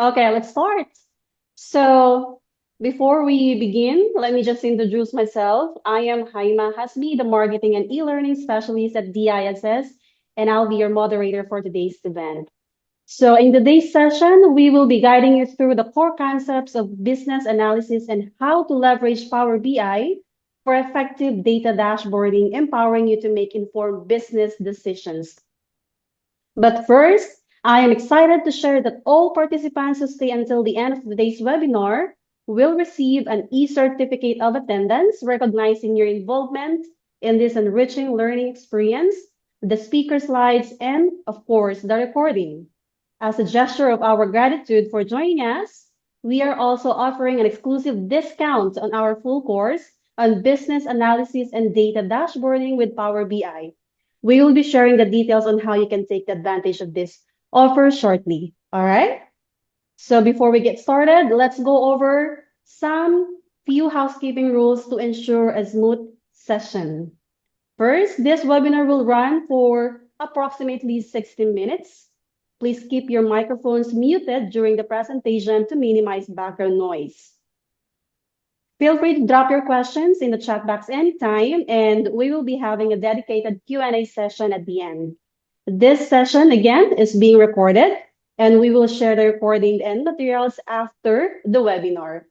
Okay, let's start. So, before we begin, let me just introduce myself. I am Haima Hasbi, the Marketing and E-Learning Specialist at DISS, and I'll be your moderator for today's event. So, in today's session, we will be guiding you through the core concepts of business analysis and how to leverage Power BI for effective data dashboarding, empowering you to make informed business decisions. But first, I am excited to share that all participants who stay until the end of today's webinar will receive an e-certificate of attendance recognizing your involvement in this enriching learning experience, the speaker slides, and of course, the recording. As a gesture of our gratitude for joining us, we are also offering an exclusive discount on our full course on business analysis and data dashboarding with Power BI. We will be sharing the details on how you can take advantage of this offer shortly. All right. So before we get started, let's go over some few housekeeping rules to ensure a smooth session. First, this webinar will run for approximately 60 minutes. Please keep your microphones muted during the presentation to minimize background noise. Feel free to drop your questions in the chat box anytime, and we will be having a dedicated Q&A session at the end. This session, again, is being recorded, and we will share the recording and materials after the webinar.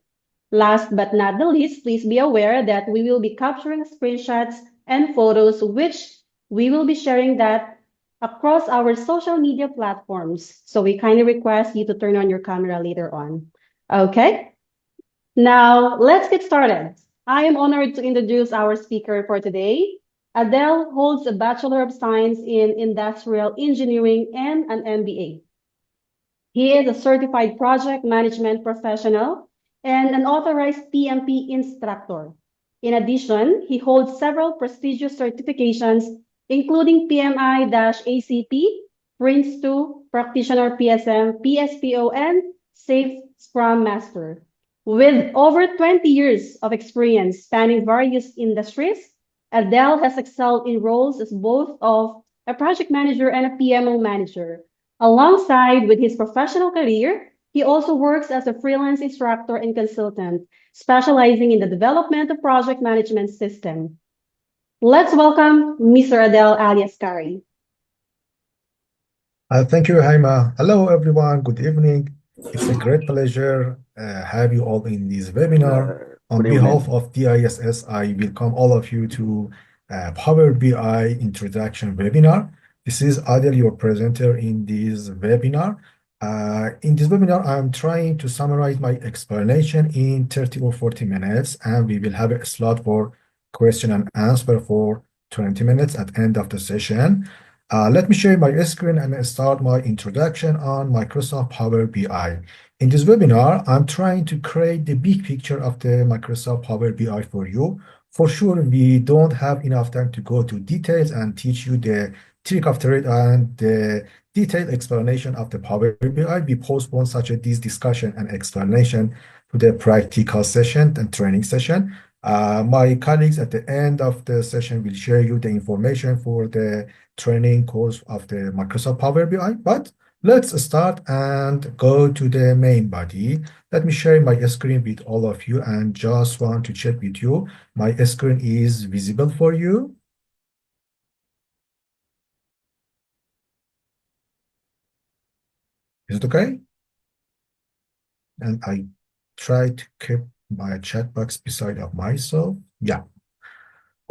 Last but not the least, please be aware that we will be capturing screenshots and photos, which we will be sharing that across our social media platforms. So we kindly request you to turn on your camera later on. Okay? Now, let's get started. I am honored to introduce our speaker for today. Adele holds a Bachelor of Science in Industrial Engineering and an MBA. He is a certified project management professional and an authorized PMP instructor. In addition, he holds several prestigious certifications, including PMI-ACP, Prince2, Practitioner PSM, PSPO, and Safe Scrum Master. With over 20 years of experience spanning various industries, Adele has excelled in roles as both of a project manager and a PMO manager. Alongside with his professional career, he also works as a freelance instructor and consultant, specializing in the development of project management system. Let's welcome Mr. Adele alias Kari. Thank you, Haima. Hello, everyone. Good evening. It's a great pleasure have you all in this webinar. On Good evening. behalf of DISS, I welcome all of you to Power BI Introduction webinar. This is Adel, your presenter in this webinar. In this webinar, I'm trying to summarize my explanation in 30 or 40 minutes, and we will have a slot for question and answer for 20 minutes at the end of the session. Let me share my screen and start my introduction on Microsoft Power BI. In this webinar, I'm trying to create the big picture of the Microsoft Power BI for you. For sure, we don't have enough time to go to details and teach you the trick of trade and the detailed explanation of the Power BI. We postpone such a this discussion and explanation to the practical session and training session. My colleagues at the end of the session will share you the information for the training course of the Microsoft Power BI. But let's start and go to the main body. Let me share my screen with all of you and just want to check with you. My screen is visible for you. Is it okay? And I try to keep my chat box beside of myself. Yeah.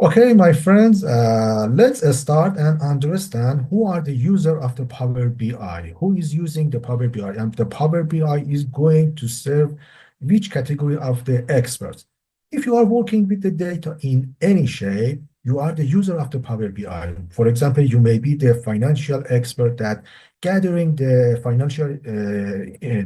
Okay, my friends, let's start and understand who are the user of the Power BI, who is using the Power BI, and the Power BI is going to serve which category of the experts. If you are working with the data in any shape, you are the user of the Power BI. For example, you may be the financial expert that gathering the financial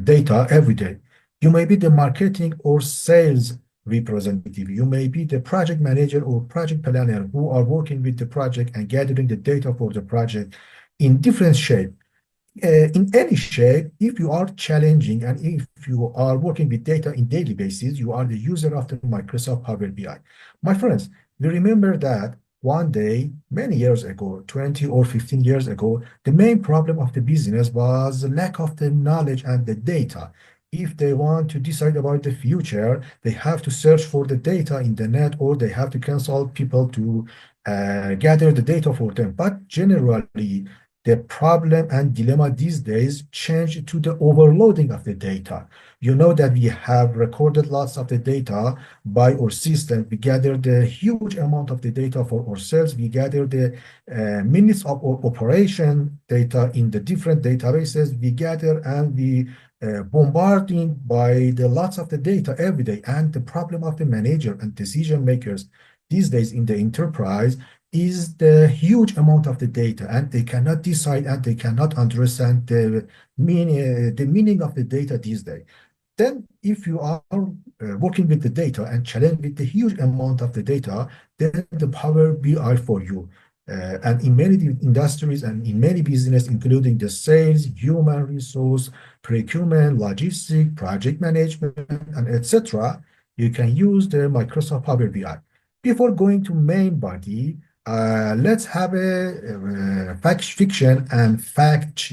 data every day. You may be the marketing or sales representative. You may be the project manager or project planner who are working with the project and gathering the data for the project in different shape. In any shape, if you are challenging and if you are working with data in daily basis, you are the user of the Microsoft Power BI. My friends, we remember that one day, many years ago, 20 or 15 years ago, the main problem of the business was the lack of the knowledge and the data. If they want to decide about the future, they have to search for the data in the net or they have to consult people to gather the data for them. But generally, the problem and dilemma these days change to the overloading of the data. You know that we have recorded lots of the data by our system. We gather the huge amount of the data for ourselves. We gather the minutes of our operation data in the different databases. We gather and we bombarding by the lots of the data every day. And the problem of the manager and decision makers these days in the enterprise is the huge amount of the data, and they cannot decide and they cannot understand the meaning of the data these days. Then, if you are working with the data and challenged with the huge amount of the data, then the Power BI for you. And in many industries and in many business, including the sales, human resource, procurement, logistics, project management, and etc., you can use the Microsoft Power BI. Before going to main body, let's have a fact fiction and fact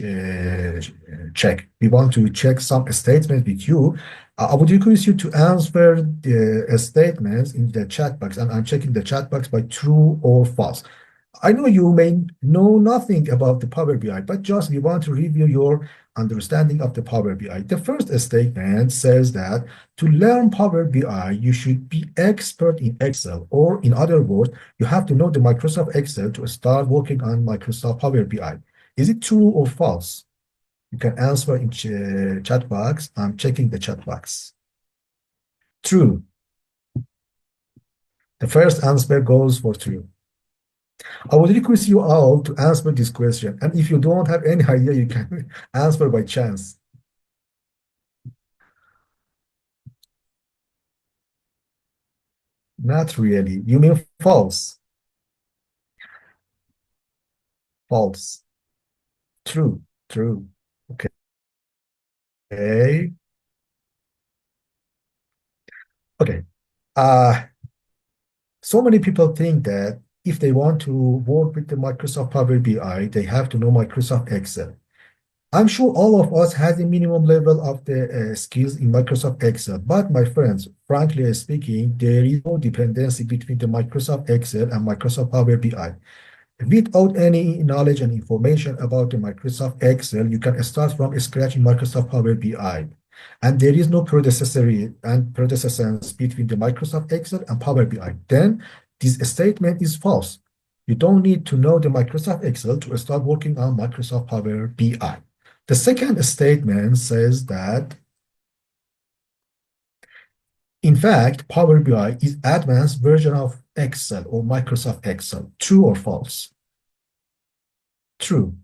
check. We want to check some statements with you. I would request you to answer the statements in the chat box, and I'm checking the chat box by true or false. I know you may know nothing about the Power BI, but just we want to review your understanding of the Power BI. The first statement says that to learn Power BI, you should be expert in Excel, or in other words, you have to know the Microsoft Excel to start working on Microsoft Power BI. Is it true or false? You can answer in chat box. I'm checking the chat box. True. The first answer goes for true. I would request you all to answer this question. And if you don't have any idea, you can answer by chance. Not really. You mean false? False. True. True. Okay. Okay. Uh, so many people think that if they want to work with the Microsoft Power BI, they have to know Microsoft Excel. I'm sure all of us has a minimum level of the skills in Microsoft Excel, but my friends, frankly speaking, there is no dependency between the Microsoft Excel and Microsoft Power BI. Without any knowledge and information about the Microsoft Excel, you can start from scratch in Microsoft Power BI. And there is no predecessor and predecessors between the Microsoft Excel and Power BI. Then this statement is false. You don't need to know the Microsoft Excel to start working on Microsoft Power BI. The second statement says that, in fact, Power BI is advanced version of Excel or Microsoft Excel. True or false? True.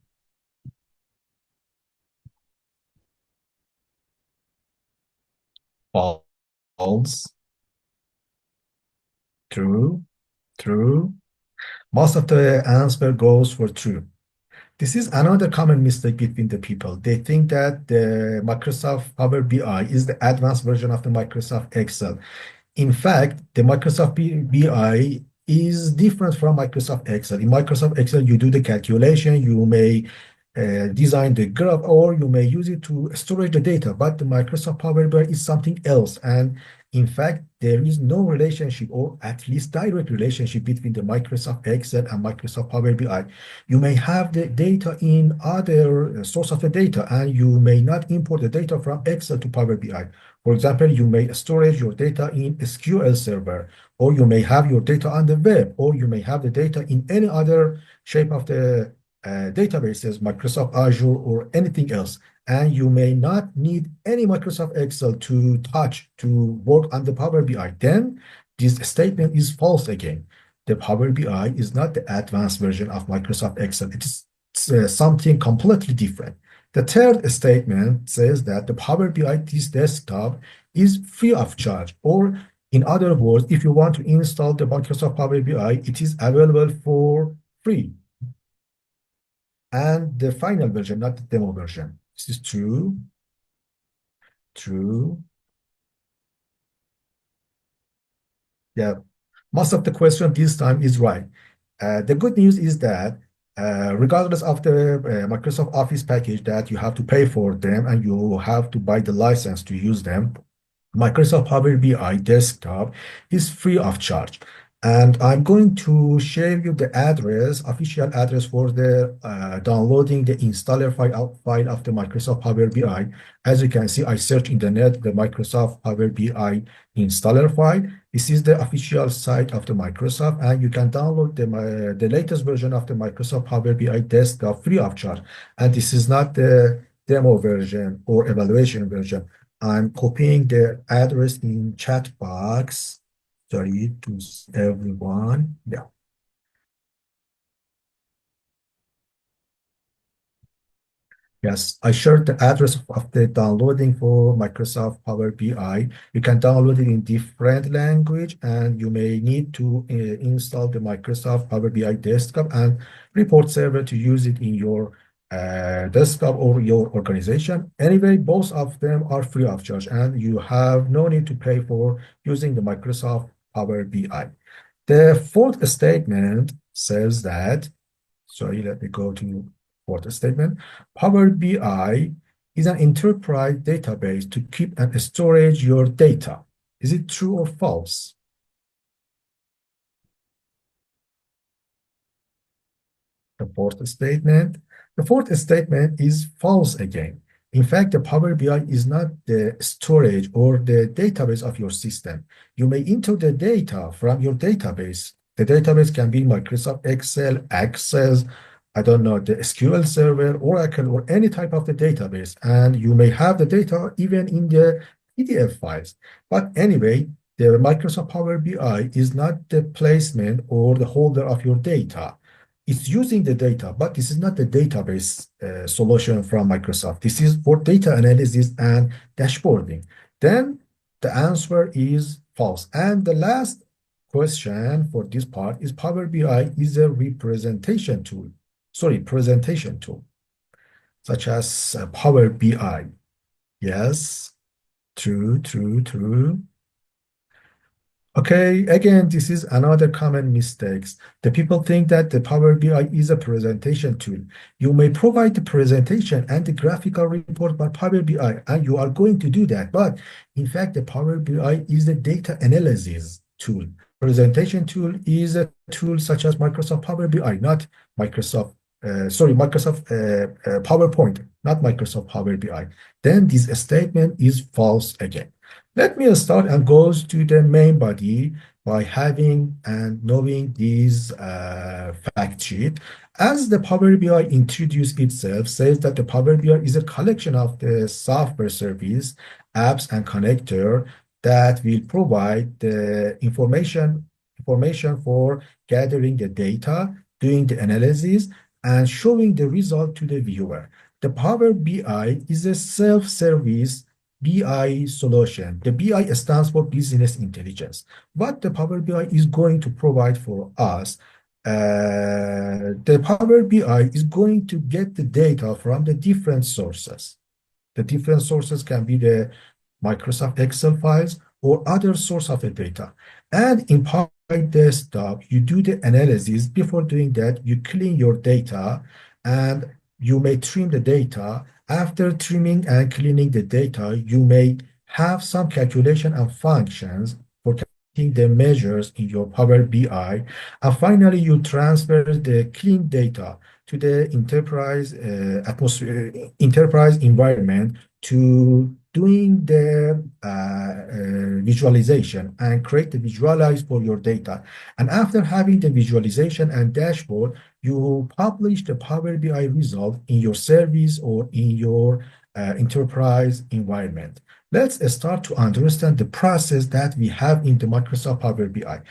False. True. True. Most of the answer goes for true. This is another common mistake between the people. They think that the Microsoft Power BI is the advanced version of the Microsoft Excel. In fact, the Microsoft BI is different from Microsoft Excel. In Microsoft Excel, you do the calculation, you may design the graph, or you may use it to store the data. But the Microsoft Power BI is something else. And in fact, there is no relationship, or at least direct relationship, between the Microsoft Excel and Microsoft Power BI. You may have the data in other source of the data, and you may not import the data from Excel to Power BI. For example, you may storage your data in SQL Server, or you may have your data on the web, or you may have the data in any other shape of the databases, Microsoft Azure, or anything else. And you may not need any Microsoft Excel to touch to work on the Power BI. Then this statement is false again. The Power BI is not the advanced version of Microsoft Excel. It is something completely different. The third statement says that the Power BI, this desktop, is free of charge. Or in other words, if you want to install the Microsoft Power BI, it is available for free. And the final version, not the demo version. This is true, true. Yeah, most of the question this time is right. The good news is that regardless of the Microsoft Office package that you have to pay for them and you have to buy the license to use them, Microsoft Power BI Desktop is free of charge. And I'm going to share you the address, official address for the downloading the installer file of the Microsoft Power BI. As you can see, I search in the net the Microsoft Power BI installer file. This is the official site of the Microsoft, and you can download the latest version of the Microsoft Power BI Desktop free of charge. And this is not the demo version or evaluation version. I'm copying the address in chat box. Sorry to everyone. Yeah. Yes, I shared the address of the downloading for Microsoft Power BI. You can download it in different language, and you may need to install the Microsoft Power BI desktop and report server to use it in your desktop or your organization. Anyway, both of them are free of charge, and you have no need to pay for using the Microsoft Power BI. The fourth statement says that, sorry, let me go to fourth statement. Power BI is an enterprise database to keep and storage your data. Is it true or false? The fourth statement. The fourth statement is false again. In fact, the Power BI is not the storage or the database of your system. You may enter the data from your database. The database can be Microsoft Excel, Access, I don't know, the SQL Server, Oracle, or any type of the database. And you may have the data even in the PDF files. But anyway, the Microsoft Power BI is not the placement or the holder of your data. It's using the data, but this is not the database solution from Microsoft. This is for data analysis and dashboarding. Then the answer is false. And the last question for this part is Power BI is a representation tool, sorry, presentation tool, such as Power BI. Yes, true, true, true. Okay, again, this is another common mistakes. The people think that the Power BI is a presentation tool. You may provide the presentation and the graphical report by Power BI, and you are going to do that. But in fact, the Power BI is a data analysis tool. Presentation tool is a tool such as Microsoft Power BI, not Microsoft PowerPoint, not Microsoft Power BI. Then this statement is false again. Let me start and goes to the main body by having and knowing these fact sheet. As the Power BI introduced itself, says that the Power BI is a collection of the software service, apps, and connector that will provide the information for gathering the data, doing the analysis, and showing the result to the viewer. The Power BI is a self-service BI solution. The BI stands for business intelligence. What the Power BI is going to provide for us, the Power BI is going to get the data from the different sources. The different sources can be the Microsoft Excel files or other source of the data. And in Power BI Desktop, you do the analysis. Before doing that, you clean your data and you may trim the data. After trimming and cleaning the data, you may have some calculation and functions for calculating the measures in your Power BI. And finally, you transfer the clean data to the enterprise environment to doing the visualization and create the visualize for your data. And after having the visualization and dashboard, you publish the Power BI result in your service or in your enterprise environment. Let's start to understand the process that we have in the Microsoft Power BI.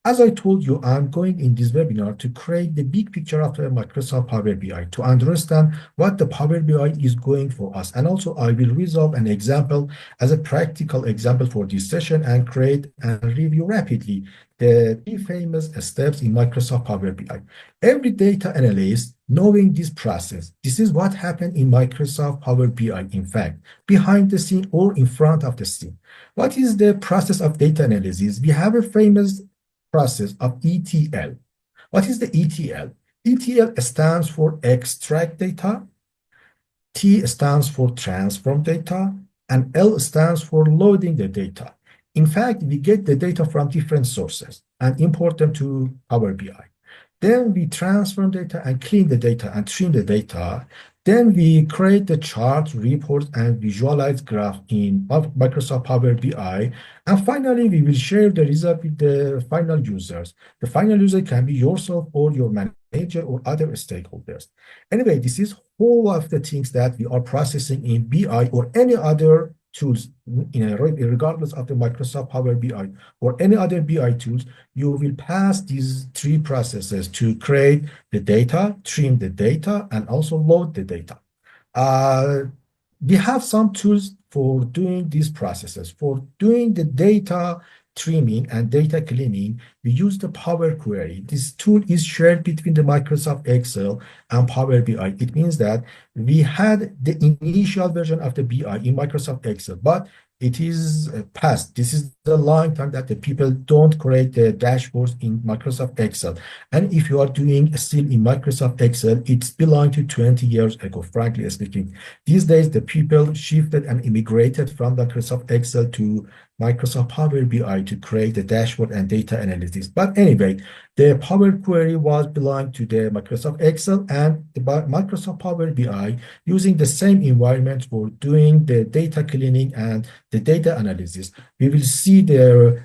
As I told you, I'm going in this webinar to create the big picture of the Microsoft Power BI to understand what the Power BI is going for us. And also I will resolve an example as a practical example for this session and create and review rapidly the three famous steps in Microsoft Power BI. Every data analyst knowing this process, this is what happened in Microsoft Power BI, in fact, behind the scene or in front of the scene. What is the process of data analysis? We have a famous process of ETL. What is the ETL? ETL stands for extract data, T stands for transform data, and L stands for loading the data. In fact, we get the data from different sources and import them to Power BI. Then we transform data and clean the data and trim the data. Then we create the chart, reports, and visualize graph in Microsoft Power BI. And finally, we will share the result with the final users. The final user can be yourself or your manager or other stakeholders. Anyway, this is all of the things that we are processing in BI or any other tools, regardless of the Microsoft Power BI or any other BI tools. You will pass these three processes to create the data, trim the data, and also load the data. Uh, we have some tools for doing these processes. For doing the data trimming and data cleaning, we use the Power Query. This tool is shared between the Microsoft Excel and Power BI. It means that we had the initial version of the BI in Microsoft Excel, but it is past. This is the long time that the people don't create the dashboards in Microsoft Excel. And if you are doing still in Microsoft Excel, it's belonged to 20 years ago, frankly speaking. These days, the people shifted and immigrated from Microsoft Excel to Microsoft Power BI to create the dashboard and data analytics. But anyway, the Power Query was belonged to the Microsoft Excel and the Microsoft Power BI using the same environment for doing the data cleaning and the data analysis. We will see the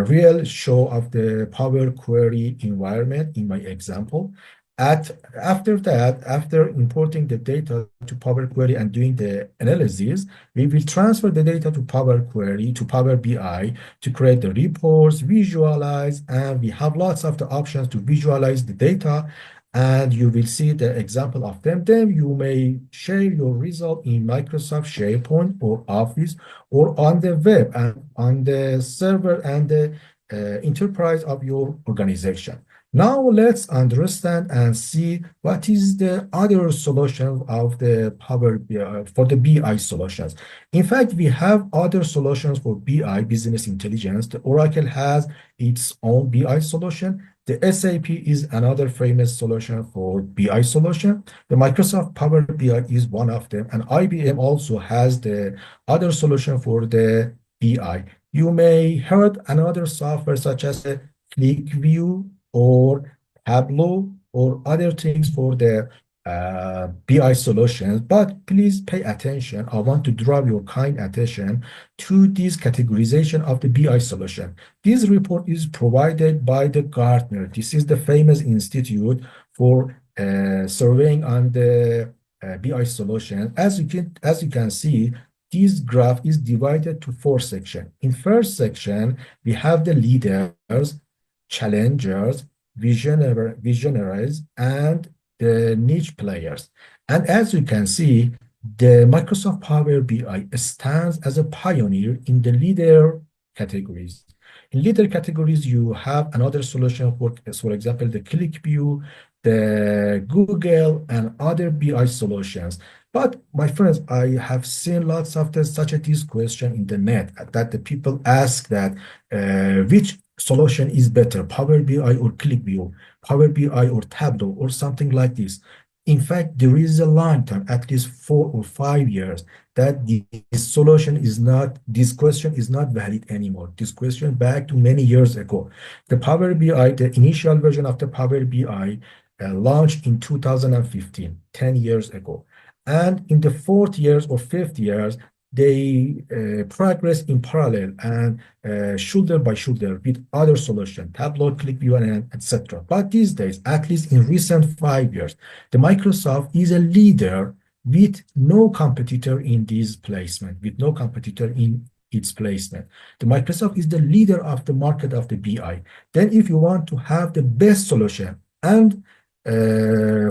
real show of the Power Query environment in my example. After that, after importing the data to Power Query and doing the analysis, we will transfer the data to Power Query, to Power BI to create the reports, visualize, and we have lots of the options to visualize the data. And you will see the example of them. Then you may share your result in Microsoft SharePoint or Office or on the web and on the server and the enterprise of your organization. Now let's understand and see what is the other solution of the Power BI for the BI solutions. In fact, we have other solutions for BI, business intelligence. The Oracle has its own BI solution. The SAP is another famous solution for BI solution. The Microsoft Power BI is one of them, and IBM also has the other solution for the BI. You may heard another software such as ClickView or Tableau or other things for the BI solutions, but please pay attention. I want to draw your kind attention to this categorization of the BI solution. This report is provided by the Gartner. This is the famous institute for surveying on the BI solution. As you can see, this graph is divided to four sections. In first section, we have the leaders, challengers, visionaries, and the niche players. And as you can see, the Microsoft Power BI stands as a pioneer in the leader categories. In leader categories, you have another solution for example, the ClickView, the Google, and other BI solutions. But my friends, I have seen lots of such a this question in the net that the people ask that which solution is better, Power BI or ClickView, Power BI or Tableau or something like this. In fact, there is a long time, at least 4 or 5 years, that this question is not valid anymore. This question back to many years ago. The Power BI, the initial version of the Power BI launched in 2015, 10 years ago. And in the fourth years or fifth years, they progress in parallel and shoulder by shoulder with other solutions, Tableau, ClickView, and etc. But these days, at least in recent 5 years, the Microsoft is a leader with no competitor in this placement, with no competitor in its placement. The Microsoft is the leader of the market of the BI. Then if you want to have the best solution and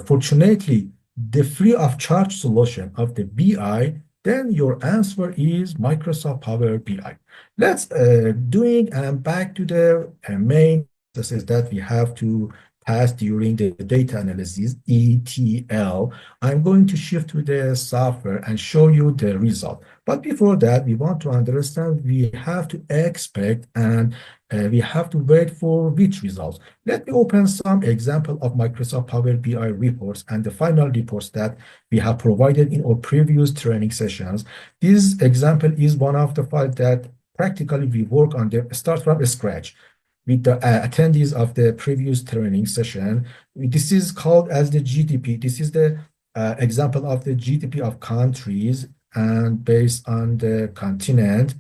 fortunately, the free of charge solution of the BI, then your answer is Microsoft Power BI. Let's doing and back to the main processes that we have to passed during the data analysis, ETL, I'm going to shift to the software and show you the result. But before that, we want to understand we have to expect and we have to wait for which results. Let me open some example of Microsoft Power BI reports and the final reports that we have provided in our previous training sessions. This example is one of the files that practically we work on the start from scratch with the attendees of the previous training session. This is called as the GDP. This is the example of the GDP of countries, and based on the continent,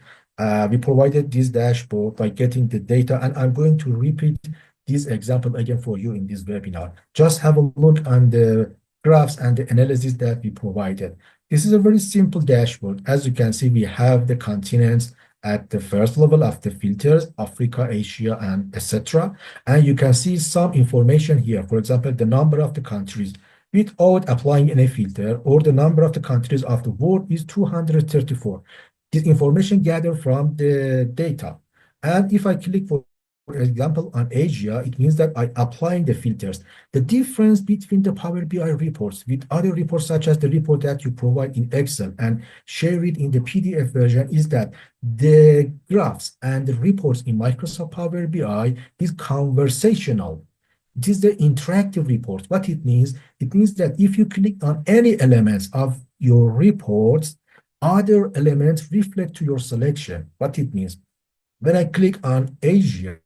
we provided this dashboard by getting the data, and I'm going to repeat this example again for you in this webinar. Just have a look on the graphs and the analysis that we provided. This is a very simple dashboard. As you can see, we have the continents at the first level of the filters, Africa, Asia, and etc. And you can see some information here. For example, the number of the countries without applying any filter, or the number of the countries of the world is 234. This information gathered from the data. And if I click, for example, on Asia, it means that I applying the filters. The difference between the Power BI reports with other reports, such as the report that you provide in Excel and share it in the PDF version, is that the graphs and the reports in Microsoft Power BI is conversational. It is the interactive report. What it means that if you click on any elements of your reports, other elements reflect to your selection. What it means, when I click on Asia,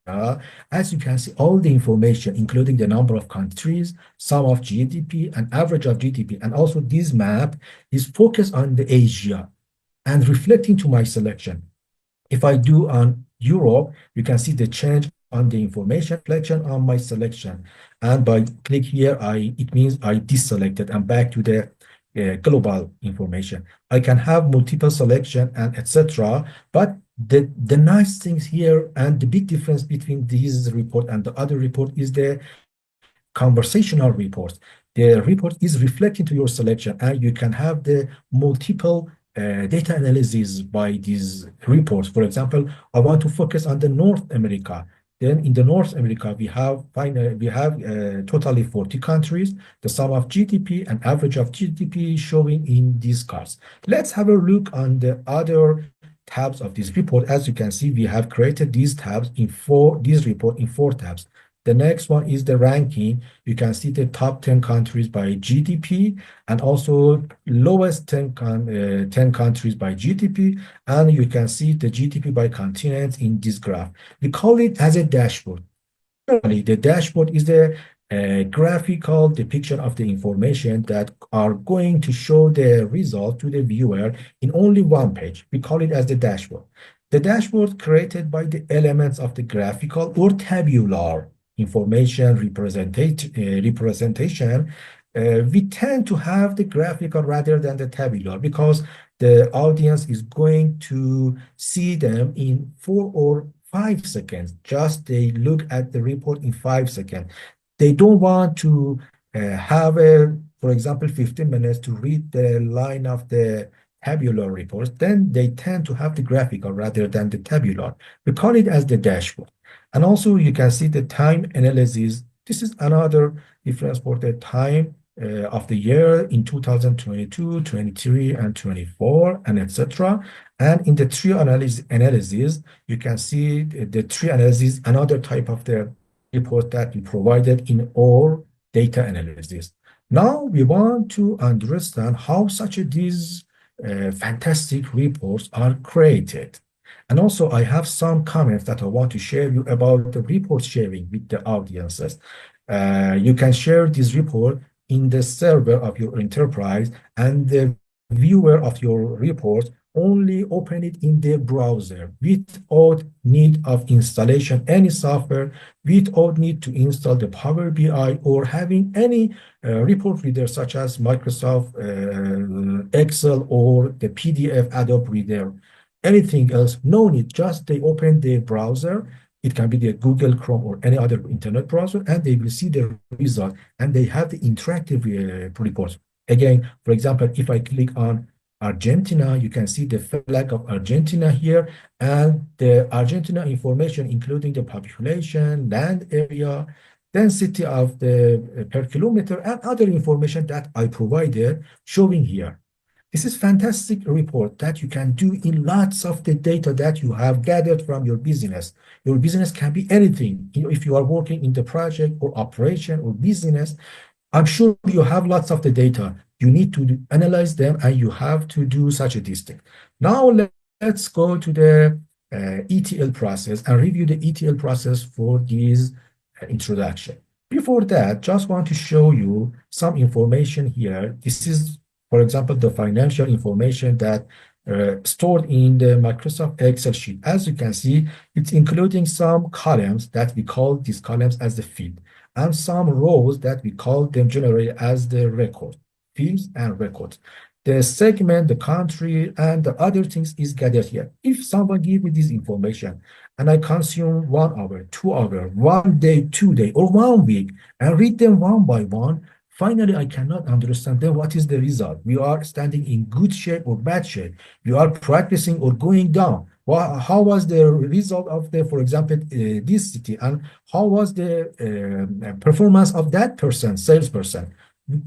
as you can see, all the information, including the number of countries, sum of GDP, and average of GDP, and also this map is focused on the Asia and reflecting to my selection. If I do on Europe, you can see the change on the information reflection on my selection. And by click here, it means I deselected and back to the global information. I can have multiple selection and etc. But the nice things here and the big difference between this report and the other report is the conversational report. The report is reflecting to your selection, and you can have the multiple data analysis by these reports. For example, I want to focus on the North America. Then in the North America, we have totally 40 countries, the sum of GDP and average of GDP showing in these cards. Let's have a look on the other tabs of this report. As you can see, we have created these tabs in this report in 4 tabs. The next one is the ranking. You can see the top 10 countries by GDP, and also lowest 10 countries by GDP. And you can see the GDP by continent in this graph. We call it as a dashboard. Generally, the dashboard is the graphical depiction of the information that are going to show the result to the viewer in only one page. We call it as the dashboard. The dashboard created by the elements of the graphical or tabular information representation. We tend to have the graphical rather than the tabular because the audience is going to see them in 4 or 5 seconds. Just they look at the report in 5 seconds. They don't want to have for example, 15 minutes to read the line of the tabular reports. Then they tend to have the graphical rather than the tabular. We call it as the dashboard. And also you can see the time analysis. This is another difference for the time of the year in 2022, 23, and 24, and etc. And in the tree analysis, you can see the tree analysis, another type of the report that we provided in our data analysis. Now we want to understand how such these fantastic reports are created. And also I have some comments that I want to share you about the report sharing with the audiences. You can share this report in the server of your enterprise, and the viewer of your report only open it in the browser without need of installation any software, without need to install the Power BI or having any report reader such as Microsoft Excel or the PDF Adobe Reader. Anything else, no need, just they open the browser. It can be the Google Chrome or any other internet browser, and they will see the result, and they have the interactive reports. Again, for example, if I click on Argentina, you can see the flag of Argentina here, and the Argentina information, including the population, land area, density of the per kilometer, and other information that I provided showing here. This is fantastic report that you can do in lots of the data that you have gathered from your business. Your business can be anything. If you are working in the project or operation or business, I'm sure you have lots of the data. You need to analyze them and you have to do such a distinct. Now let's go to the ETL process and review the ETL process for this introduction. Before that, just want to show you some information here. This is, for example, the financial information that stored in the Microsoft Excel sheet. As you can see, it's including some columns that we call these columns as the field, and some rows that we call them generally as the record, fields and records. The segment, the country, and the other things is gathered here. If someone give me this information and I consume 1 hour, 2 hour, 1 day, 2 day, or 1 week and read them one by one, finally I cannot understand then what is the result. We are standing in good shape or bad shape. We are practicing or going down. How was the result of the, for example, this city, and how was the performance of that person, salesperson?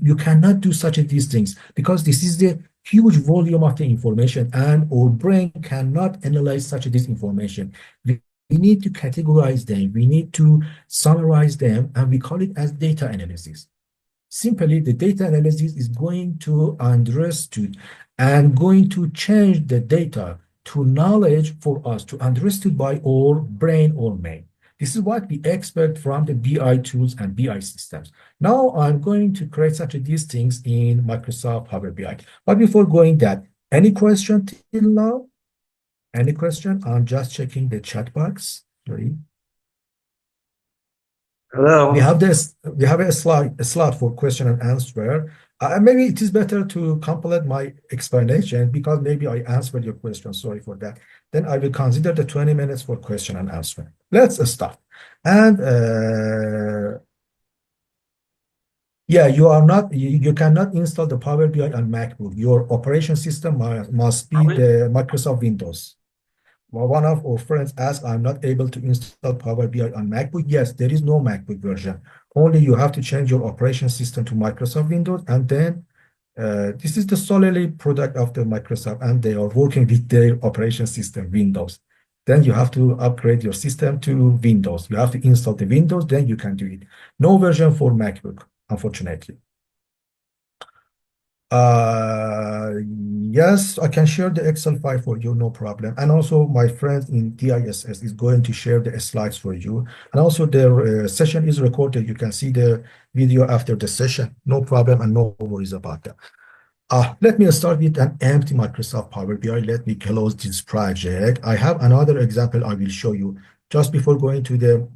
You cannot do such these things because this is the huge volume of the information, and our brain cannot analyze such this information. We need to categorize them, we need to summarize them, and we call it as data analysis. Simply, the data analysis is going to understood and going to change the data to knowledge for us to understood by our brain or mind. This is what we expect from the BI tools and BI systems. Now I'm going to create such these things in Microsoft Power BI. But before going that, any question till now? Any question? I'm just checking the chat box. Sorry. We Hello. have this. We have a slot for question and answer. Maybe it is better to complete my explanation because maybe I answered your question. Sorry for that. Then I will consider the 20 minutes for question and answer. Let's start. And yeah, you cannot install the Power BI on MacBook. Your operation system must be the Microsoft Windows. Well, one of our friends asked, I'm not able to install Power BI on MacBook. Yes, there is no MacBook version. Only you have to change your operation system to Microsoft Windows, and then this is the solely product of the Microsoft, and they are working with their operation system, Windows. Then you have to upgrade your system to Windows. You have to install the Windows, then you can do it. No version for MacBook, unfortunately. Uh, yes, I can share the Excel file for you, no problem. And also my friend in DISS is going to share the slides for you. And also the session is recorded. You can see the video after the session, no problem and no worries about that. Let me start with an empty Microsoft Power BI. Let me close this project. I have another example I will show you. Just before going to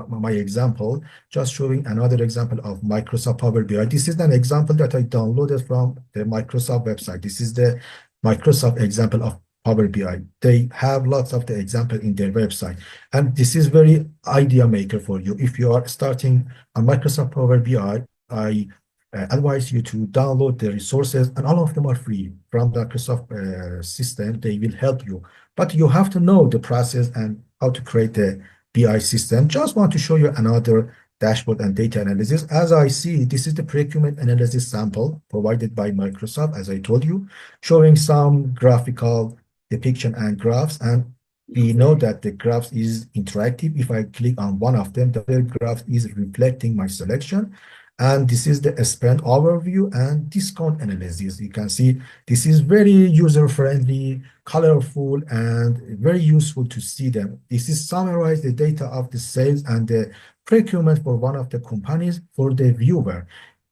my example, just showing another example of Microsoft Power BI. This is an example that I downloaded from the Microsoft website. This is the Microsoft example of Power BI. They have lots of the example in their website. And this is very idea maker for you. If you are starting on Microsoft Power BI, I advise you to download the resources, and all of them are free from the Microsoft system. They will help you, but you have to know the process and how to create the BI system. Just want to show you another dashboard and data analysis. As I see, this is the procurement analysis sample provided by Microsoft, as I told you, showing some graphical depiction and graphs. And we know that the graphs is interactive. If I click on one of them, the other graph is reflecting my selection. And this is the spend overview and discount analysis. You can see this is very user-friendly, colorful, and very useful to see them. This is summarize the data of the sales and the procurement for one of the companies for the viewer.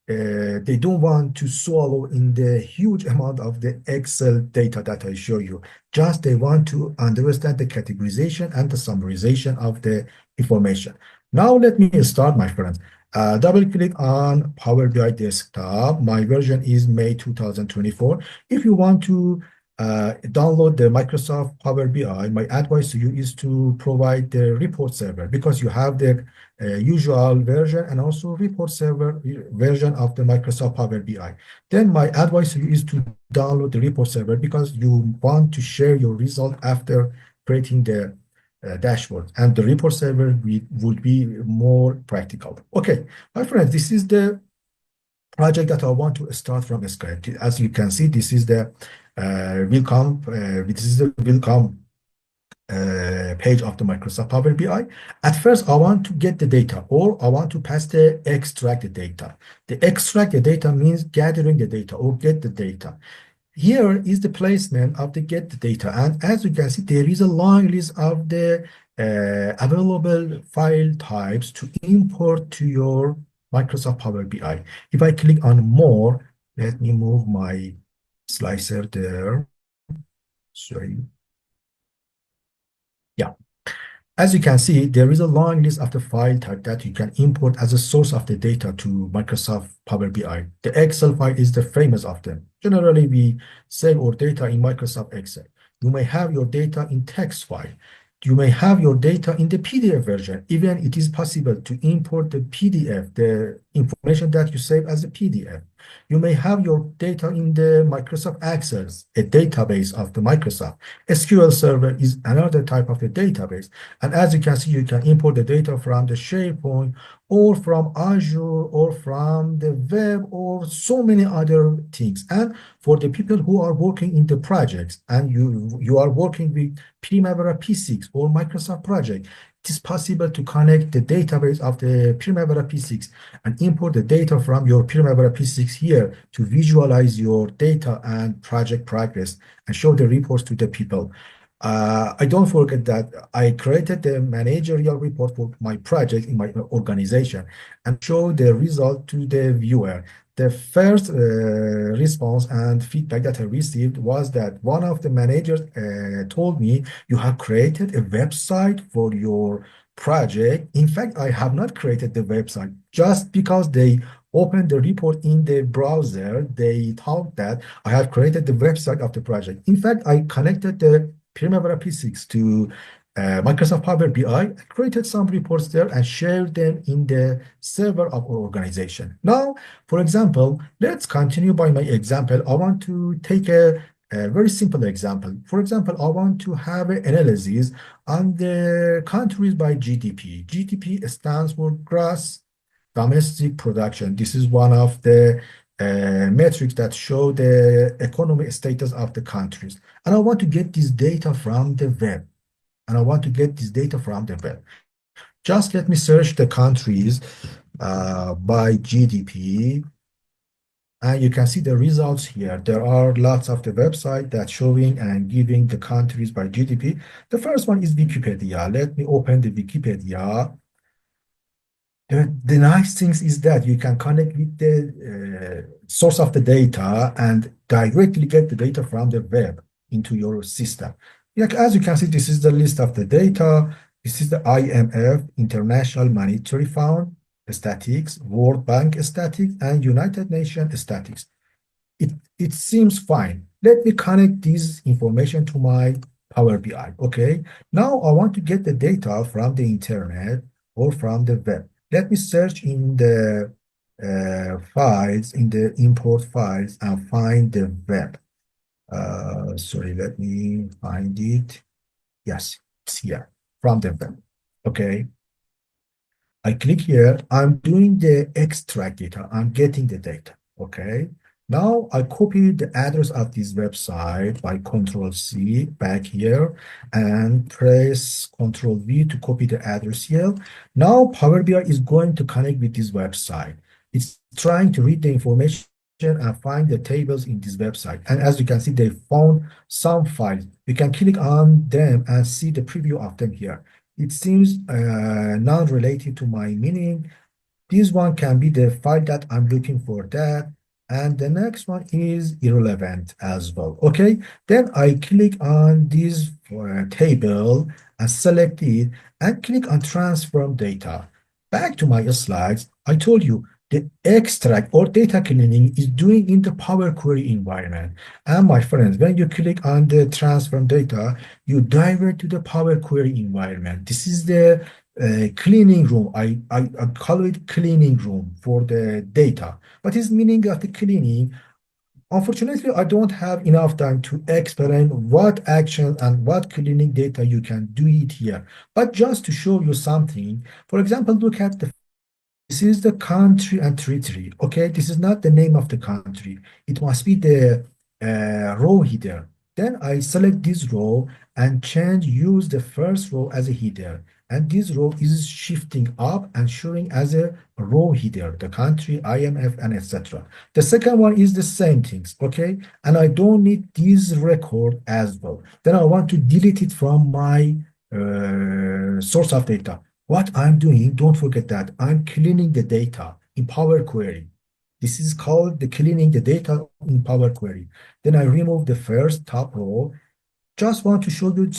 They don't want to swallow in the huge amount of the Excel data that I show you. Just they want to understand the categorization and the summarization of the information. Now let me start, my friends. Double click on Power BI desktop. My version is May 2024. If you want to download the Microsoft Power BI, my advice to you is to provide the report server because you have the usual version and also report server version of the Microsoft Power BI. Then my advice to you is to download the report server because you want to share your result after creating the dashboard, and the report server would be more practical. Okay, my friends, this is the project that I want to start from scratch. As you can see, this is the welcome page of the Microsoft Power BI. At first, I want to get the data, or I want to pass the extract the data. The extract the data means gathering the data or get the data. Here is the placement of the get the data. And as you can see, there is a long list of the available file types to import to your Microsoft Power BI. If I click on more, let me move my slicer there. Sorry. Yeah. As you can see, there is a long list of the file type that you can import as a source of the data to Microsoft Power BI. The Excel file is the famous of them. Generally, we save our data in Microsoft Excel. You may have your data in text file. You may have your data in the PDF version. Even it is possible to import the PDF, the information that you save as a PDF. You may have your data in the Microsoft Access, a database of the Microsoft. SQL Server is another type of a database. And as you can see, you can import the data from the SharePoint or from Azure or from the web or so many other things. And for the people who are working in the projects and you are working with Primavera P6 or Microsoft project, it is possible to connect the database of the Primavera P6 and import the data from your Primavera P6 here to visualize your data and project progress and show the reports to the people. I don't forget that I created the managerial report for my project in my organization and show the result to the viewer. The first response and feedback that I received was that one of the managers told me, you have created a website for your project. In fact, I have not created the website just because they opened the report in the browser. They thought that I have created the website of the project. In fact, I connected the Primavera P6 to Microsoft Power BI, created some reports there and shared them in the server of our organization. Now, for example, let's continue by my example. I want to take a very simple example. For example, I want to have an analysis on the countries by GDP. GDP stands for gross domestic production. This is one of the metrics that show the economic status of the countries. And I want to get this data from the web. And I want to get this data from the web. Just let me search the countries by GDP. And you can see the results here. There are lots of the website that's showing and giving the countries by GDP. The first one is Wikipedia. Let me open the Wikipedia. The nice things is that you can connect with the source of the data and directly get the data from the web into your system. Like, as you can see, this is the list of the data. This is the IMF, International Monetary Fund statistics, World Bank statistics, and United Nations statistics. It seems fine. Let me connect this information to my Power BI. Okay. Now I want to get the data from the internet or from the web. Let me search in the files, in the import files, and find the web. Sorry, let me find it. Yes, it's here from the web. Okay. I click here. I'm doing the extract data. I'm getting the data. Okay. Now I copy the address of this website by Control C back here and press Control V to copy the address here. Now Power BI is going to connect with this website. It's trying to read the information and find the tables in this website. And as you can see, they found some files. You can click on them and see the preview of them here. It seems non-related to my meaning. This one can be the file that I'm looking for that. And the next one is irrelevant as well. Okay, then I click on this table and select it and click on transform data. Back to my slides, I told you the extract or data cleaning is doing in the Power Query environment. And my friends, when you click on the transform data, you divert to the Power Query environment. This is the cleaning room. I call it cleaning room for the data. What is meaning of the cleaning? Unfortunately, I don't have enough time to explain what action and what cleaning data you can do it here. But just to show you something, for example, look at the this is the country and territory. Okay, this is not the name of the country. It must be the row header. Then I select this row and use the first row as a header. And this row is shifting up and showing as a row header, the country, IMF, and etc. The second one is the same things, okay? And I don't need this record as well. Then I want to delete it from my source of data. What I'm doing, don't forget that I'm cleaning the data in Power Query. This is called the cleaning the data in Power Query. Then I remove the first top row. Just want to show you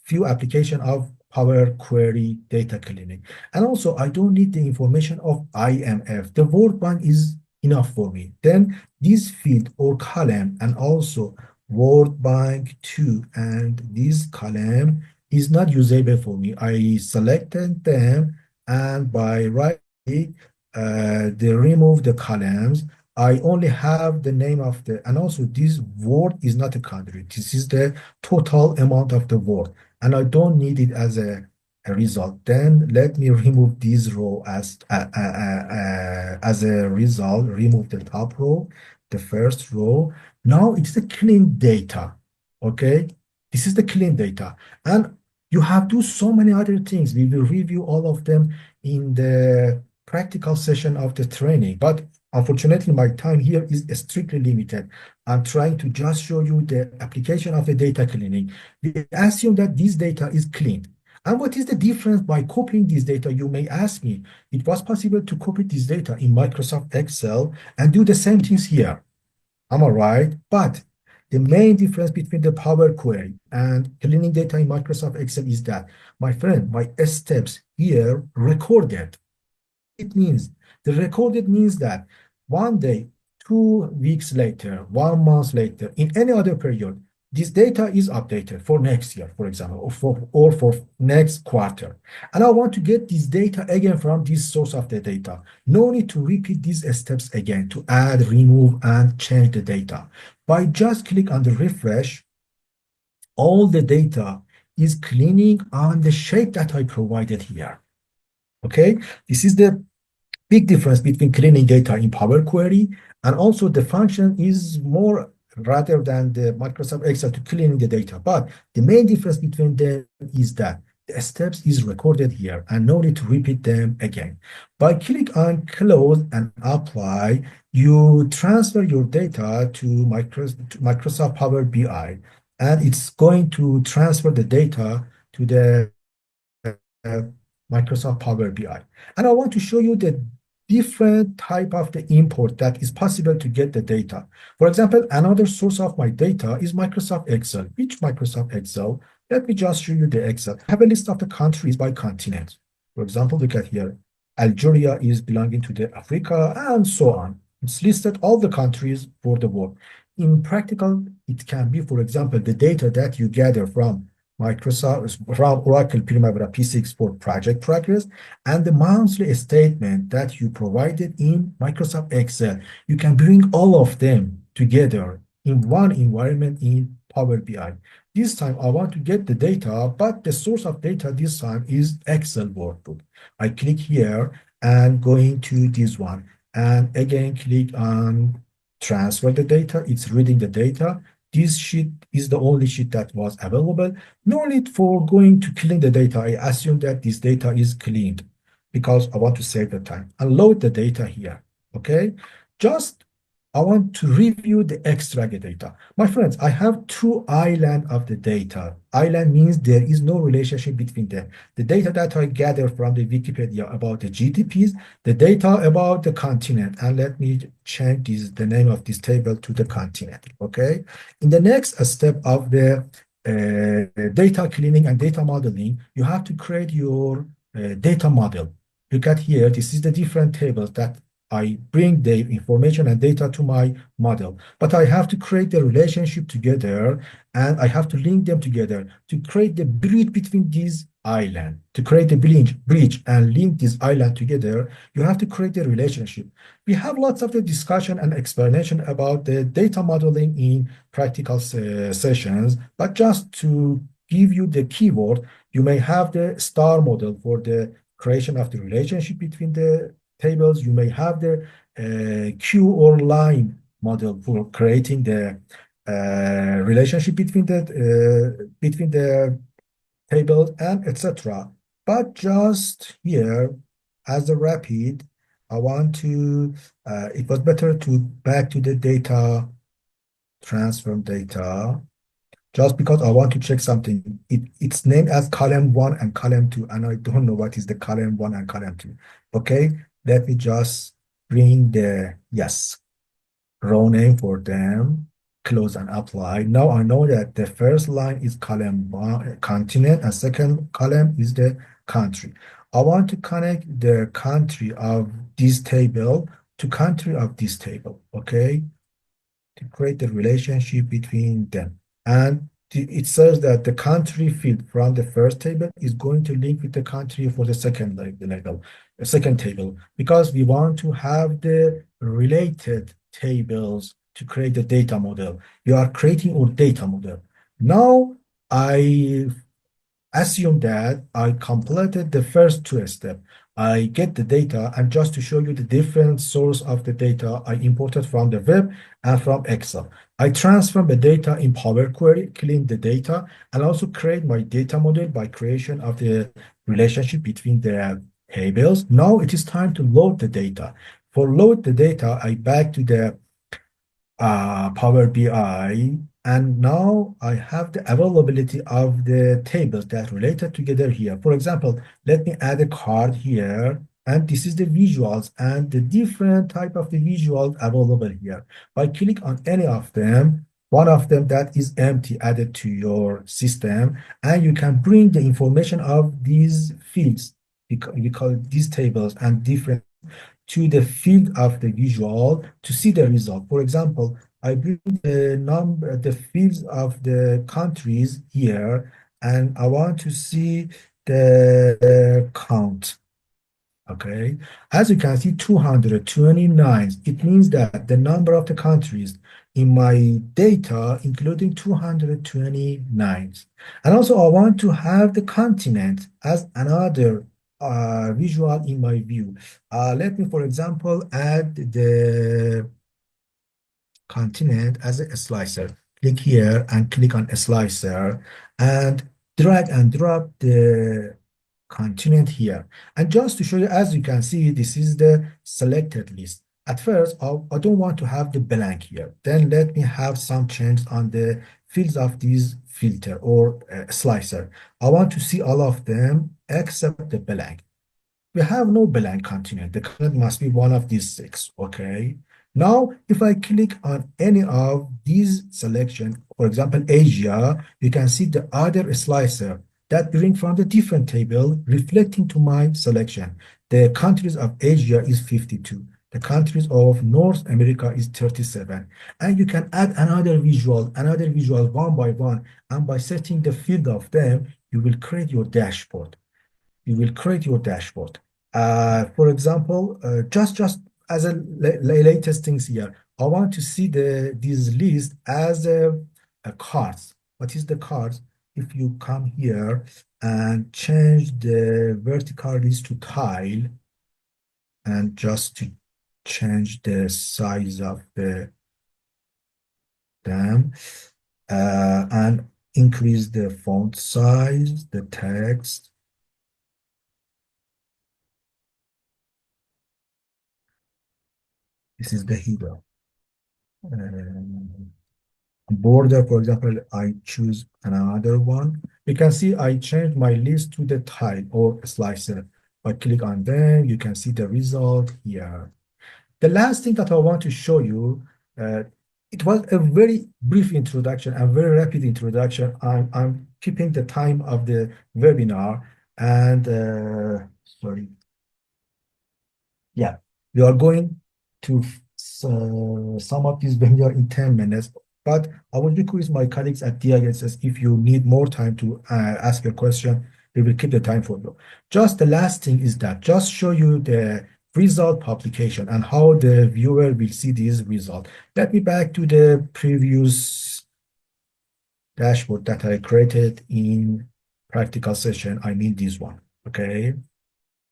few application of Power Query data cleaning. And also, I don't need the information of IMF. The Word bank is enough for me. Then this field or column and also Word bank 2 and this column is not usable for me. I selected them and by right click, they remove the columns. I only have the name of the, and also this word is not a country. This is the total amount of the word, and I don't need it as a result. Then let me remove this row as a result. Remove the top row, the first row. Now it's the clean data. Okay, this is the clean data, and you have to do so many other things. We will review all of them in the practical session of the training, but unfortunately, my time here is strictly limited. I'm trying to just show you the application of the data cleaning. We assume that this data is cleaned. And what is the difference by copying this data? You may ask me. It was possible to copy this data in Microsoft Excel and do the same things here. Am I right? But the main difference between the Power Query and cleaning data in Microsoft Excel is that, my friend, my steps here recorded. It means the recorded means that one day, 2 weeks later, 1 month later, in any other period, this data is updated for next year, for example, or for next quarter. And I want to get this data again from this source of the data. No need to repeat these steps again to add, remove, and change the data. By just click on the refresh, all the data is cleaning on the shape that I provided here. Okay, this is the big difference between cleaning data in Power Query, and also the function is more rather than the Microsoft Excel to cleaning the data. But the main difference between them is that the steps is recorded here and no need to repeat them again. By click on close and apply, you transfer your data to Microsoft Power BI, and it's going to transfer the data to the uh, Microsoft Power BI. And I want to show you the different type of the import that is possible to get the data. For example, another source of my data is Microsoft Excel. Which Microsoft Excel? Let me just show you the Excel. I have a list of the countries by continent. For example, look at here. Algeria is belonging to the Africa and so on. It's listed all the countries for the world. In practical, it can be, for example, the data that you gather from Microsoft, from Oracle Primavera P6 for project progress, and the monthly statement that you provided in Microsoft Excel. You can bring all of them together in one environment in Power BI. This time I want to get the data, but the source of data this time is Excel workbook. I click here and going to this one, and again click on transfer the data. It's reading the data. This sheet is the only sheet that was available. No need for going to clean the data. I assume that this data is cleaned because I want to save the time. And load the data here, okay? Just I want to review the extract data. My friends, I have two island of the data. Island means there is no relationship between them. The data that I gather from the Wikipedia about the GDPs, the data about the continent. And let me change the name of this table to the continent, okay? In the next step of the data cleaning and data modeling, you have to create your data model. Look at here, this is the different tables that I bring the information and data to my model, but I have to create the relationship together and I have to link them together to create the bridge between these island. To create a bridge and link this island together, you have to create a relationship. We have lots of the discussion and explanation about the data modeling in practical sessions, but just to give you the keyword, you may have the star model for the creation of the relationship between the tables. You may have the queue or line model for creating the relationship between the tables and etc. But just here, as a rapid, I want to. It was better to back to the data transform data just because I want to check something. It's named as column one and column two, and I don't know what is the column one and column two. Okay, let me just bring the yes row name for them, close and apply. Now I know that the first line is column one, continent, and second column is the country. I want to connect the country of this table to country of this table, okay? To create the relationship between them. And it says that the country field from the first table is going to link with the country for the second level, the second table, because we want to have the related tables to create the data model. We are creating our data model. Now I assume that I completed the first two steps. I get the data, and just to show you the different source of the data, I imported from the web and from Excel. I transform the data in Power Query, clean the data, and also create my data model by creation of the relationship between the tables. Now it is time to load the data. For load the data, I back to the Power BI, and now I have the availability of the tables that related together here. For example, let me add a card here, and this is the visuals and the different type of the visuals available here. By click on any of them, one of them that is empty added to your system, and you can bring the information of these fields, we call it these tables and different to the field of the visual to see the result. For example, I bring the fields of the countries here, and I want to see the count. Okay, as you can see, 229. It means that the number of the countries in my data, including 229. And also, I want to have the continent as another visual in my view. Let me, for example, add the continent as a slicer. Click here and click on a slicer and drag and drop the continent here. And just to show you, as you can see, this is the selected list. At first, I don't want to have the blank here. Then let me have some change on the fields of this filter or slicer. I want to see all of them except the blank. We have no blank continent. The continent must be one of these six, okay? Now, if I click on any of these selection, for example, Asia, you can see the other slicer that bring from the different table reflecting to my selection. The countries of Asia is 52. The countries of North America is 37. And you can add another visual one by one. And by setting the field of them, you will create your dashboard. You will create your dashboard. For example, just as a latest things here, I want to see this list as a cards. What is the cards? If you come here and change the vertical list to tile, and just to change the size of them, and increase the font size, the text. This is the header. Border, for example, I choose another one. You can see I changed my list to the tile or slicer. I click on them, you can see the result here. The last thing that I want to show you, it was a very brief introduction and very rapid introduction. I'm keeping the time of the webinar and sorry. Yeah, we are going to sum up this webinar in 10 minutes, but I will request my colleagues at DISS if you need more time to ask your question, We will keep the time for you. Just the last thing is that just show you the result publication and how the viewer will see these results. Let me back to the previous dashboard that I created in practical session. I mean this one, okay?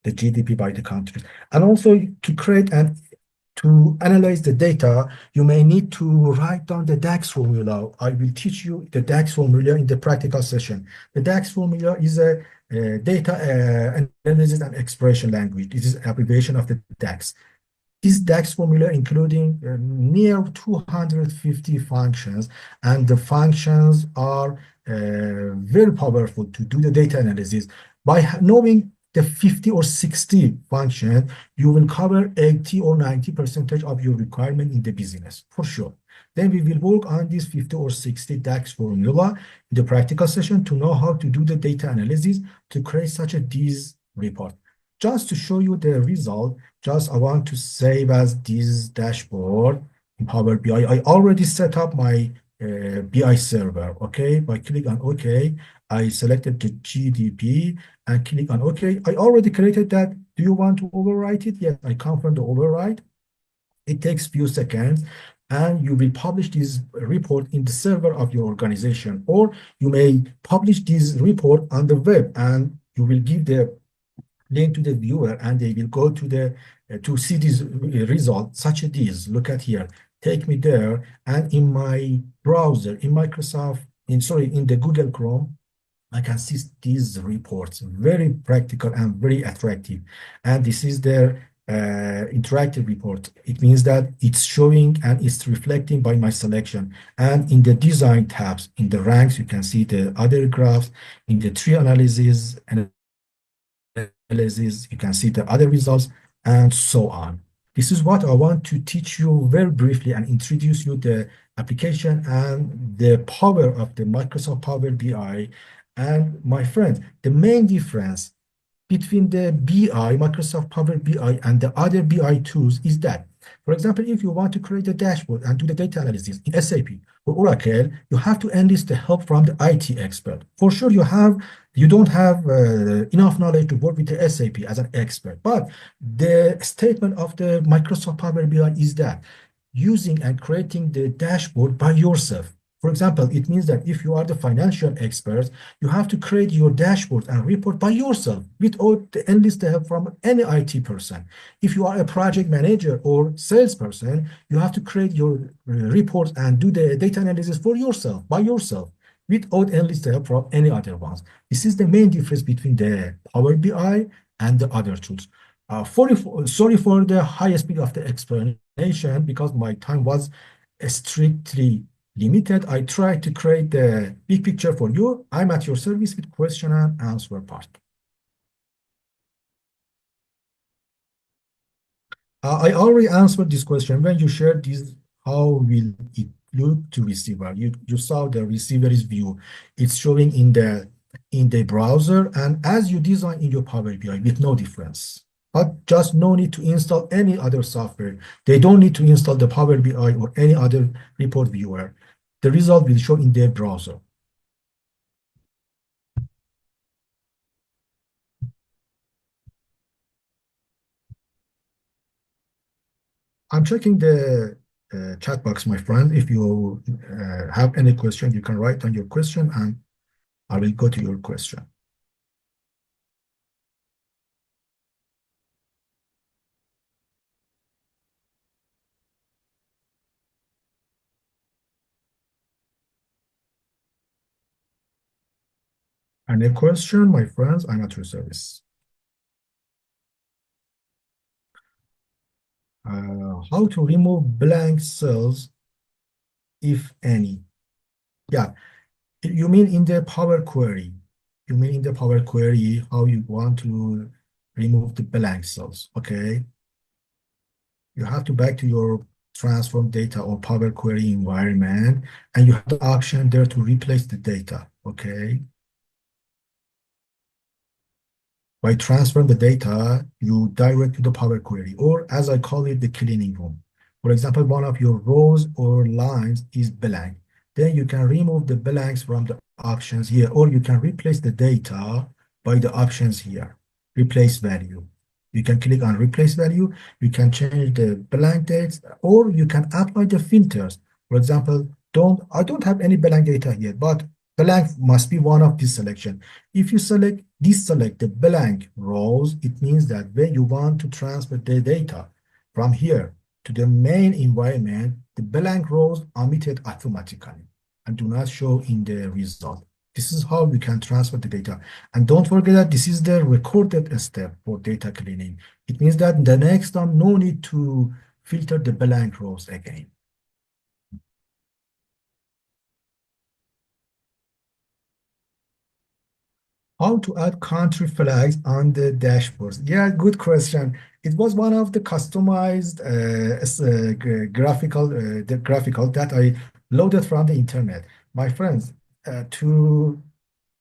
The GDP by the country. And also to create and to analyze the data, you may need to write down the DAX formula. I will teach you the DAX formula in the practical session. The DAX formula is a data analysis and expression language. This is abbreviation of the DAX. This DAX formula including near 250 functions, and the functions are very powerful to do the data analysis. By knowing the 50 or 60 function, you will cover 80 or 90% of your requirement in the business, for sure. Then we will work on this 50 or 60 DAX formula in the practical session to know how to do the data analysis to create such a this report. Just to show you the result, just I want to save as this dashboard in Power BI. I already set up my BI server, okay? By click on OK, I selected the GDP and click on OK. I already created that. Do you want to overwrite it? Yes, I confirm the override. It takes few seconds, and you will publish this report in the server of your organization, or you may publish this report on the web, and you will give the link to the viewer, and they will go to the to see this result such as this. Look at here, take me there, and in my browser in Microsoft, in the Google Chrome, I can see these reports, very practical and very attractive. And this is their interactive report. It means that it's showing and it's reflecting by my selection. And in the design tabs, in the ranks, you can see the other graphs. In the tree analysis, you can see the other results, and so on. This is what I want to teach you very briefly and introduce you the application and the power of the Microsoft Power BI. And my friend, the main difference between the BI, Microsoft Power BI, and the other BI tools is that, for example, if you want to create a dashboard and do the data analysis in SAP or Oracle, you have to enlist the help from the IT expert. For sure, you don't have enough knowledge to work with the SAP as an expert. But the statement of the Microsoft Power BI is that using and creating the dashboard by yourself. For example, it means that if you are the financial expert, you have to create your dashboard and report by yourself without the enlist the help from any IT person. If you are a project manager or salesperson, you have to create your report and do the data analysis for yourself, by yourself, without enlist the help from any other ones. This is the main difference between the Power BI and the other tools. Sorry for the high speed of the explanation because my time was strictly limited. I tried to create the big picture for you. I'm at your service with question and answer part. I already answered this question. When you share this, how will it look to receiver? You saw the receiver's view. It's showing in the browser, and as you design in your Power BI with no difference. But just no need to install any other software. They don't need to install the Power BI or any other report viewer. The result will show in their browser. I'm checking the chat box, my friend. If you have any question, you can write down your question and I will go to your question. Any question, my friends? I'm at your service. How to remove blank cells, if any? Yeah, you mean in the Power Query. You mean in the Power Query, how you want to remove the blank cells, okay? You have to back to your transform data or Power Query environment, and you have the option there to replace the data, okay? By transferring the data, you direct to the Power Query, or as I call it, the cleaning room. For example, one of your rows or lines is blank. Then you can remove the blanks from the options here, or you can replace the data by the options here. Replace value. You can click on replace value. You can change the blank dates, or you can apply the filters. For example, I don't have any blank data here, but blank must be one of this selection. If you deselect the blank rows, it means that when you want to transfer the data from here to the main environment, the blank rows are omitted automatically and do not show in the result. This is how we can transfer the data. And don't forget that this is the recorded step for data cleaning. It means that the next time, no need to filter the blank rows again. How to add country flags on the dashboards? Yeah, good question. It was one of the customized graphical that I loaded from the internet. My friends, to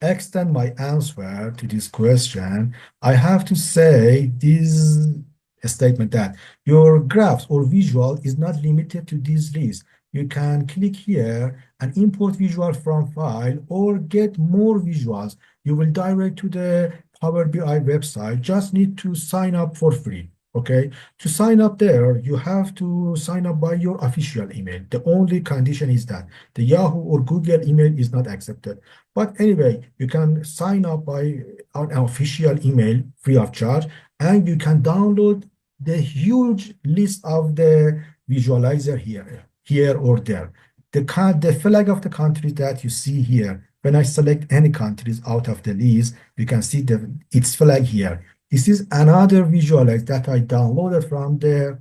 extend my answer to this question, I have to say this statement that your graphs or visual is not limited to this list. You can click here and import visual from file or get more visuals. You will direct to the Power BI website. Just need to sign up for free. Okay, to sign up there, you have to sign up by your official email. The only condition is that the Yahoo or Google email is not accepted. But anyway, you can sign up by an official email free of charge, and you can download the huge list of the visualizer here or there. The flag of the country that you see here, when I select any countries out of the list, you can see its flag here. This is another visualizer that I downloaded from the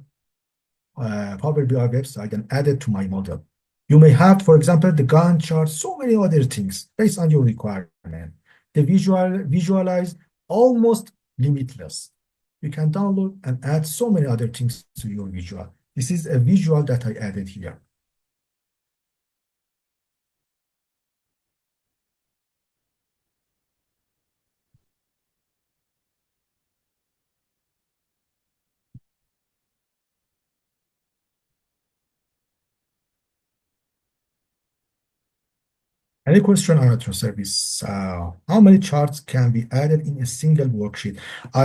Power BI website and added to my model. You may have, for example, the Gantt chart, so many other things based on your requirement. The visualize almost limitless. You can download and add so many other things to your visual. This is a visual that I added here. Any question on auto service? How many charts can be added in a single worksheet?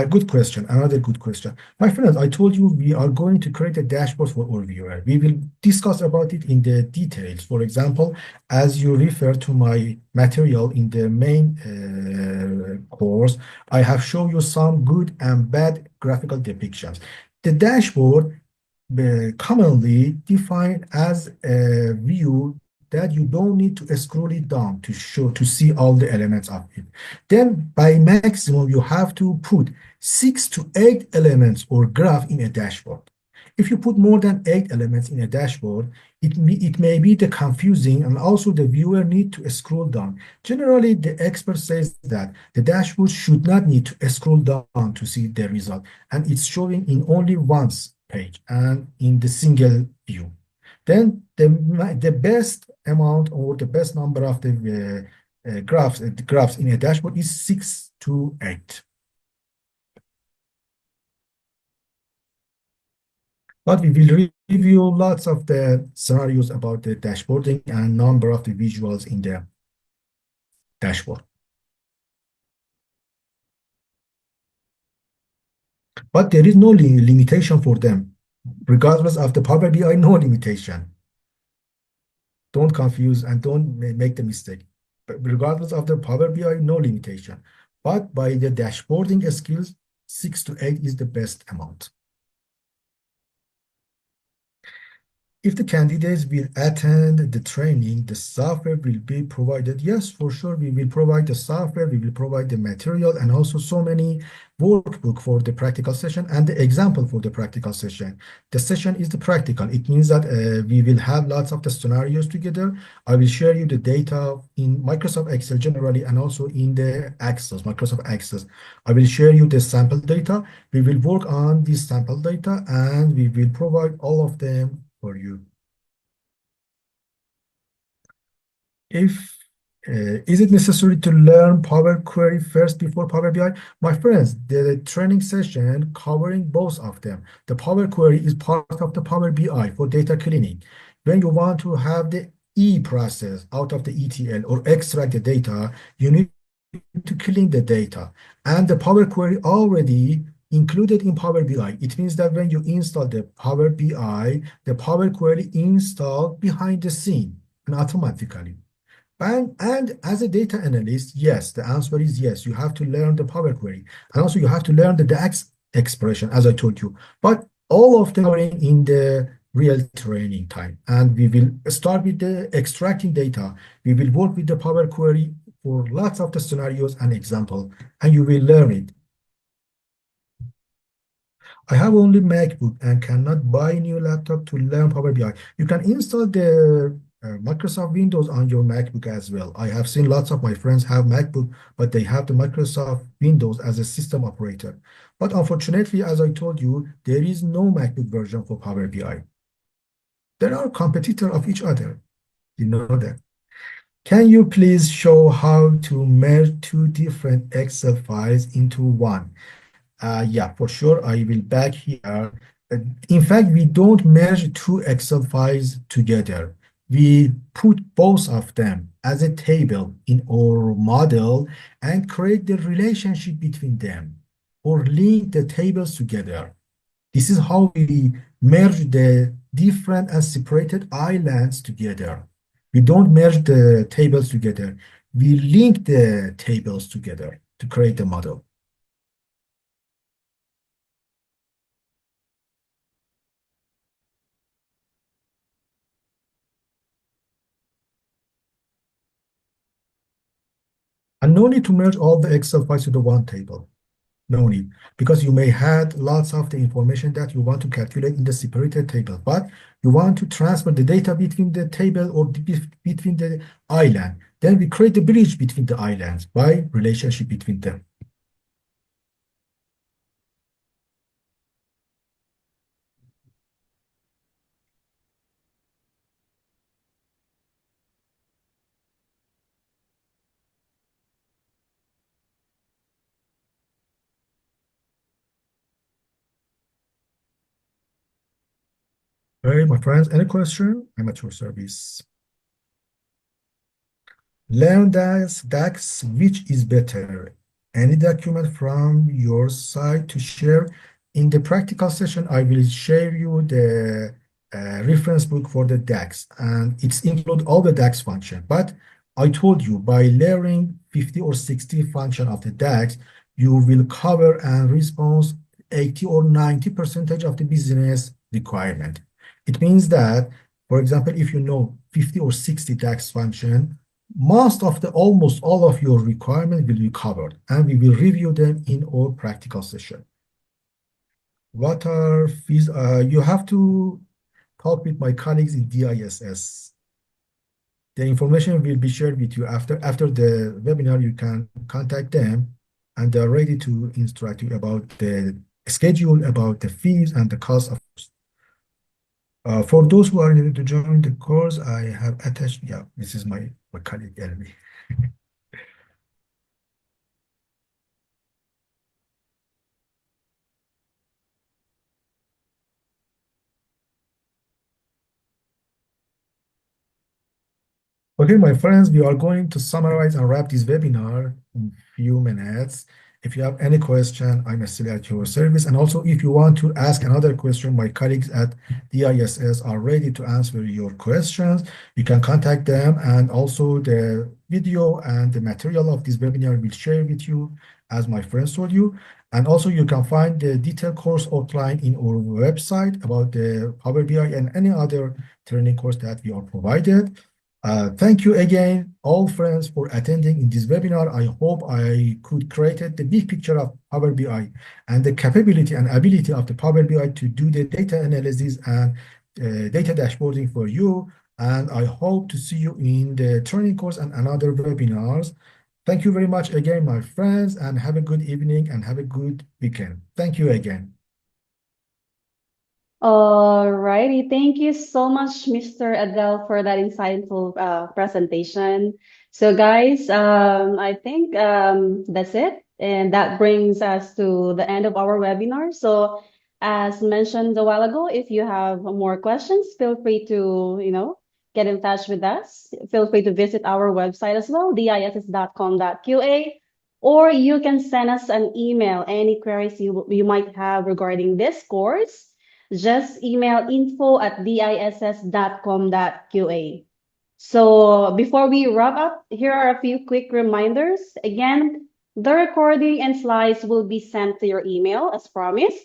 Good question. Another good question. My friends, I told you we are going to create a dashboard for our viewer. We will discuss about it in the details. For example, as you refer to my material in the main course, I have shown you some good and bad graphical depictions. The dashboard commonly defined as a view that you don't need to scroll it down to see all the elements of it. Then by maximum, you have to put 6 to 8 elements or graph in a dashboard. If you put more than 8 elements in a dashboard, it may be the confusing, and also the viewer need to scroll down. Generally, the expert says that the dashboard should not need to scroll down to see the result, and it's showing in only once page and in the single view. Then the best amount or the best number of the graphs in a dashboard is 6 to 8. But we will review lots of the scenarios about the dashboarding and number of the visuals in the dashboard. But there is no limitation for them. Regardless of the Power BI, no limitation. Don't confuse and don't make the mistake. But regardless of the Power BI, no limitation. But by the dashboarding skills, 6 to 8 is the best amount. If the candidates will attend the training, the software will be provided. Yes, for sure, we will provide the software, we will provide the material, and also so many workbook for the practical session and the example for the practical session. The session is the practical. It means that we will have lots of the scenarios together. I will share you the data in Microsoft Excel generally, and also in the Access, Microsoft Access. I will share you the sample data. We will work on this sample data, and we will provide all of them for you. If Is it necessary to learn Power Query first before Power BI? My friends, the training session covering both of them. The Power Query is part of the Power BI for data cleaning. When you want to have the E process out of the ETL or extract the data, you need to clean the data. And the Power Query already included in Power BI. It means that when you install the Power BI, the Power Query installed behind the scene and automatically. And as a data analyst, yes, the answer is yes. You have to learn the Power Query. And also you have to learn the DAX expression, as I told you. But all of them are in the real training time. And we will start with the extracting data. We will work with the Power Query for lots of the scenarios and example, and you will learn it. I have only MacBook and cannot buy a new laptop to learn Power BI. You can install the Microsoft Windows on your MacBook as well. I have seen lots of my friends have MacBook, but they have the Microsoft Windows as a system operator. But unfortunately, as I told you, there is no MacBook version for Power BI. There are competitors of each other. You know that. Can you please show how to merge two different Excel files into one? Yeah, for sure. I will back here. Uh, In fact, we don't merge two Excel files together. We put both of them as a table in our model and create the relationship between them or link the tables together. This is how we merge the different and separated islands together. We don't merge the tables together. We link the tables together to create the model. And no need to merge all the Excel files to the one table. No need, because you may have lots of the information that you want to calculate in the separated table, but you want to transfer the data between the table or between the island. Then we create the bridge between the islands by relationship between them. Hey, my friends, any question? I'm at your service. Learn DAX, which is better? Any document from your side to share? In the practical session, I will share you the reference book for the DAX, and it's include all the DAX function. But I told you by learning 50 or 60 function of the DAX, you will cover and respond 80 or 90 percentage of the business requirement. It means that, for example, if you know 50 or 60 DAX function, most of the almost all of your requirements will be covered, and we will review them in our practical session. What are fees? You have to talk with my colleagues in DISS. The information will be shared with you after the webinar. You can contact them, and they're ready to instruct you about the schedule, about the fees, and the cost of. For those who are ready to join the course, I have attached. Yeah, this is my colleague Elmi. Okay, my friends, we are going to summarize and wrap this webinar in few minutes. If you have any question, I'm still at your service. And also, if you want to ask another question, my colleagues at DISS are ready to answer your questions. You can contact them. And also, the video and the material of this webinar will share with you, as my friends told you. And also, you can find the detailed course outline in our website about the Power BI and any other training course that we are provided. Thank you again, all friends, for attending in this webinar. I hope I could create the big picture of Power BI and the capability and ability of the Power BI to do the data analysis and data dashboarding for you. And I hope to see you in the training course and another webinars. Thank you very much again, my friends, and have a good evening and have a good weekend. Thank you again. Alrighty, thank you so much, Mr. Adele, for that insightful presentation. So, guys, I think that's it, and that brings us to the end of our webinar. So, as mentioned a while ago, if you have more questions, feel free to, get in touch with us, feel free to visit our website as well, diss.com.qa, or you can send us an email, any queries you might have regarding this course. Just email info@diss.com.qa. So before we wrap up, here are a few quick reminders. Again, the recording and slides will be sent to your email as promised.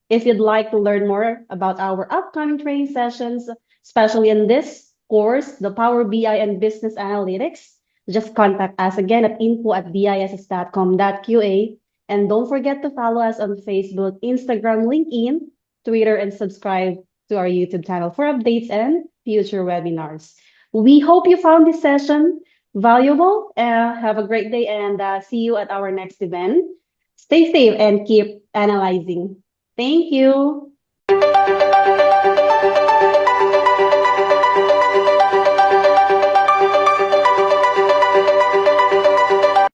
If you'd like to learn more about our upcoming training sessions, especially in this course, the Power BI and Business Analytics, just contact us again at info@diss.com.qa. And don't forget to follow us on Facebook, Instagram, LinkedIn, Twitter, and subscribe to our YouTube channel for updates and future webinars. We hope you found this session valuable. Have a great day and see you at our next event. Stay safe and keep analyzing. Thank you.